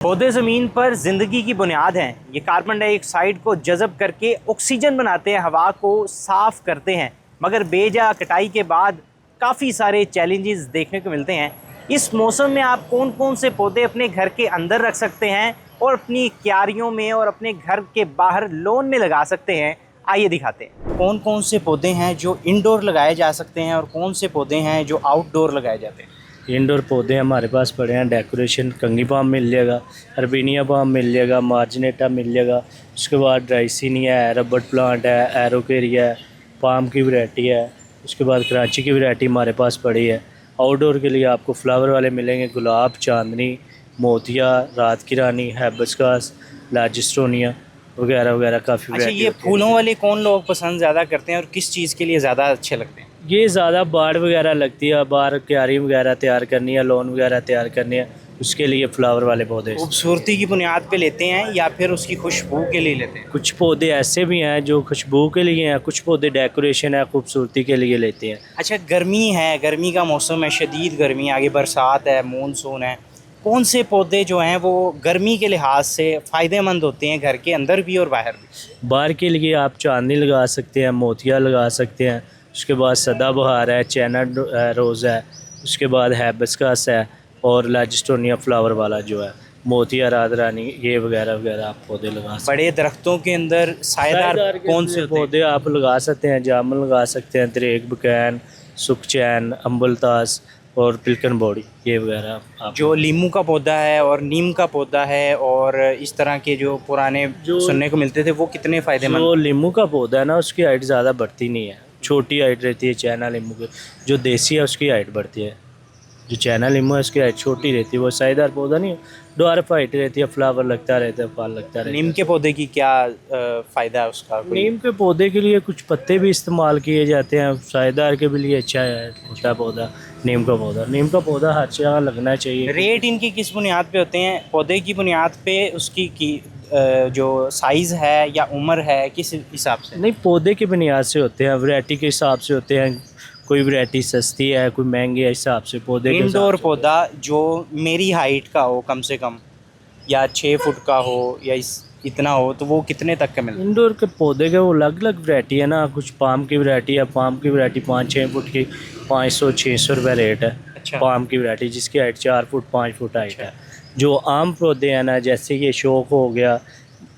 पौधे ज़मीन पर ज़िंदगी की बुनियाद हैं। ये कार्बन डाइऑक्साइड को जज़ब करके ऑक्सीजन बनाते हैं, हवा को साफ़ करते हैं। मगर बेजा कटाई के बाद काफ़ी सारे चैलेंजेस देखने को मिलते हैं। इस मौसम में आप कौन कौन से पौधे अपने घर के अंदर रख सकते हैं और अपनी क्यारियों में और अपने घर के बाहर लॉन में लगा सकते हैं, आइए दिखाते हैं। कौन कौन से पौधे हैं जो इंडोर लगाए जा सकते हैं और कौन से पौधे हैं जो आउटडोर लगाए जाते हैं। इंडोर पौधे हमारे पास पड़े हैं। डेकोरेशन कंगी पाम मिल जाएगा, अर्बेनिया पाम मिल जाएगा, मार्जिनेटा मिल जाएगा। उसके बाद ड्राइसिनिया है, रबड़ प्लांट है, एरोकेरिया है, पाम की वैरायटी है। उसके बाद कराची की वैरायटी हमारे पास पड़ी है। आउटडोर के लिए आपको फ्लावर वाले मिलेंगे, गुलाब, चांदनी, मोतिया, रात की रानी, हैबिस्कस, लाजिस्टोनिया वगैरह वगैरह काफ़ी। अच्छा, ये फूलों वाले कौन लोग पसंद ज़्यादा करते हैं और किस चीज़ के लिए ज़्यादा अच्छे लगते हैं। ये ज़्यादा बाड़ वगैरह लगती है, बाहर क्यारी वगैरह तैयार करनी है, लॉन वगैरह तैयार करनी है, उसके लिए फ्लावर वाले पौधे। खूबसूरती की बुनियाद पे लेते हैं या फिर उसकी खुशबू के लिए लेते हैं। कुछ पौधे ऐसे भी हैं जो खुशबू के लिए हैं, कुछ पौधे डेकोरेशन है, खूबसूरती के लिए लेते हैं। अच्छा, गर्मी है, गर्मी का मौसम है, शदीद गर्मी, आगे बरसात है, मानसून है, कौन से पौधे जो हैं वो गर्मी के लिहाज से फ़ायदेमंद होते हैं घर के अंदर भी और बाहर भी। बाहर के लिए आप चांदनी लगा सकते हैं, मोतिया लगा सकते हैं। उसके बाद सदाबहार है, चाइना रोज़ है। उसके बाद हैबिस्कस है और लाजिस्टोनिया फ्लावर वाला जो है, मोतिया, रात रानी, ये वगैरह वगैरह आप पौधे लगा सकते हैं। बड़े दरख्तों के अंदर सायेदार कौन से पौधे आप लगा सकते हैं? जामुन लगा सकते हैं, दरेक, बकैन, सुखचैन, अम्बलतास और पिलकन बॉडी, ये वगैरह आप। जो लीमू का पौधा है और नीम का पौधा है और इस तरह के जो पुराने सुनने को मिलते थे, वो कितने फ़ायदेमंद। जो लीमू का पौधा है ना, उसकी हाइट ज़्यादा बढ़ती नहीं है, छोटी हाइट रहती है। चाइना लीमू की जो देसी है उसकी हाइट बढ़ती है। जो चाइना लीमू है उसकी हाइट छोटी रहती है, वो साइदार पौधा नहीं है, ड्वार्फ हाइट रहती है, फ्लावर लगता रहता है, फल लगता रहता है। नीम के पौधे की क्या फ़ायदा है उसका। नीम के पौधे के लिए कुछ पत्ते भी इस्तेमाल किए जाते हैं, साइदार के भी लिए अच्छा है, होता पौधा नीम का पौधा। नीम का पौधा हर जगह लगना चाहिए। रेट इनकी किस बुनियाद पे होते हैं? पौधे की बुनियाद पे उसकी जो साइज़ है या उम्र है, किस हिसाब से? नहीं, पौधे की बुनियाद से होते हैं, वैरायटी के हिसाब से होते हैं। कोई वैरायटी सस्ती है, कोई महंगी है, हिसाब से पौधे के। इंडोर पौधा जो मेरी हाइट का हो कम से कम, या 6 फुट का हो या इतना हो, तो वो कितने तक का मिलता है? इंडोर के पौधे के वो अलग अलग वैरायटी है ना। कुछ पाम की वैरायटी है, पाम की वैरायटी 5-6 फुट की 500-600 रुपये रेट है। अच्छा। पाम की वैरायटी जिसकी हाइट 4 फुट 5 फुट हाइट है। जो आम पौधे हैं ना, जैसे ये शोक हो गया,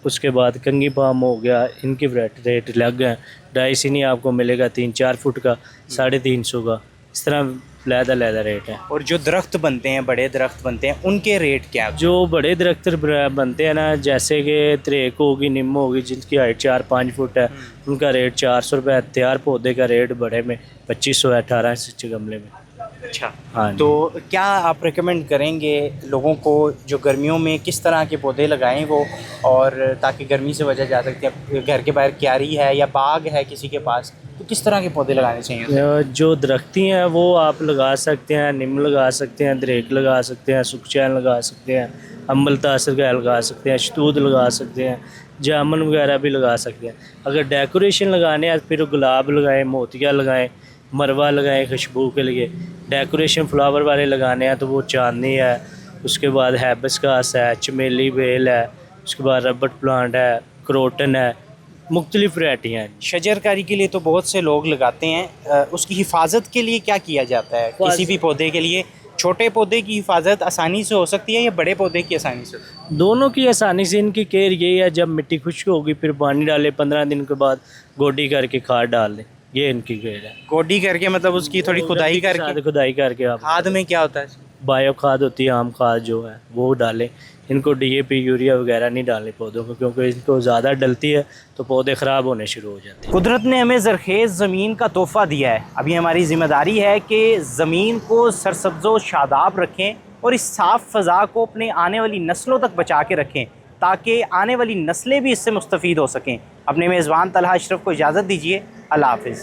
उसके बाद कंगी पाम हो गया, इनकी वैरायटी रेट अलग है। डाइसिनी आपको मिलेगा 3-4 फुट का 350 का। इस तरह लहदा रेट है। और जो दरख्त बनते हैं, बड़े दरख्त बनते हैं, उनके रेट क्या है? जो बड़े दरख्त बनते हैं ना, जैसे कि तरेक होगी, नीम होगी, जिनकी हाइट 4-5 फुट है, उनका रेट 400 रुपये। तैयार पौधे का रेट बड़े में 2500 है, 18 इंच गमले में। अच्छा, हाँ। तो क्या आप रिकमेंड करेंगे लोगों को जो गर्मियों में किस तरह के पौधे लगाएं वो, और ताकि गर्मी से बचा जा सकती है? घर के बाहर क्यारी है या बाग है किसी के पास, तो किस तरह के पौधे लगाने चाहिए? जो दरख्ती हैं वो आप लगा सकते हैं, नीम लगा सकते हैं, दरेक लगा सकते हैं, सुखचैन लगा सकते हैं, अम्बलतासर का लगा सकते हैं, शतूत लगा सकते हैं, जामुन वगैरह भी लगा सकते हैं। अगर डेकोरेशन लगाने हैं फिर गुलाब लगाएं, मोतिया लगाएं, मरवा लगाएं खुशबू के लिए। डेकोरेशन फ्लावर वाले लगाने हैं तो वो चांदनी है, उसके बाद हैबिस्कस है, चमेली बेल है, उसके बाद रबड़ प्लांट है, क्रोटन है, मुख्तलिफ वैरायटियाँ हैं। शजरकारी के लिए तो बहुत से लोग लगाते हैं, उसकी हिफाजत के लिए क्या किया जाता है? किसी भी पौधे के लिए छोटे पौधे की हिफाजत आसानी से हो सकती है या बड़े पौधे की आसानी से? दोनों की आसानी से। इनकी केयर यही है, जब मिट्टी खुश्क होगी फिर पानी डालें, 15 दिन के बाद गोडी करके खाद डाल दें, ये इनकी केयर है। गोडी करके मतलब उसकी थोड़ी खुदाई करके? खुदाई करके आप। खाद में क्या होता है? बायो खाद होती है, आम खाद जो है वो डालें। इनको DAP यूरिया वगैरह नहीं डालने पौधों को, क्योंकि इनको ज़्यादा डलती है तो पौधे ख़राब होने शुरू हो जाते हैं। कुदरत ने हमें ज़रखेज़ ज़मीन का तोहफ़ा दिया है। अभी हमारी ज़िम्मेदारी है कि ज़मीन को सरसब्ज़ो शादाब रखें और इस साफ़ फ़ज़ा को अपने आने वाली नस्लों तक बचा के रखें, ताकि आने वाली नस्लें भी इससे मुस्तफ़ीद हो सकें। अपने मेज़बान तलहा अशरफ को इजाज़त दीजिए। अल्लाह हाफ़िज़।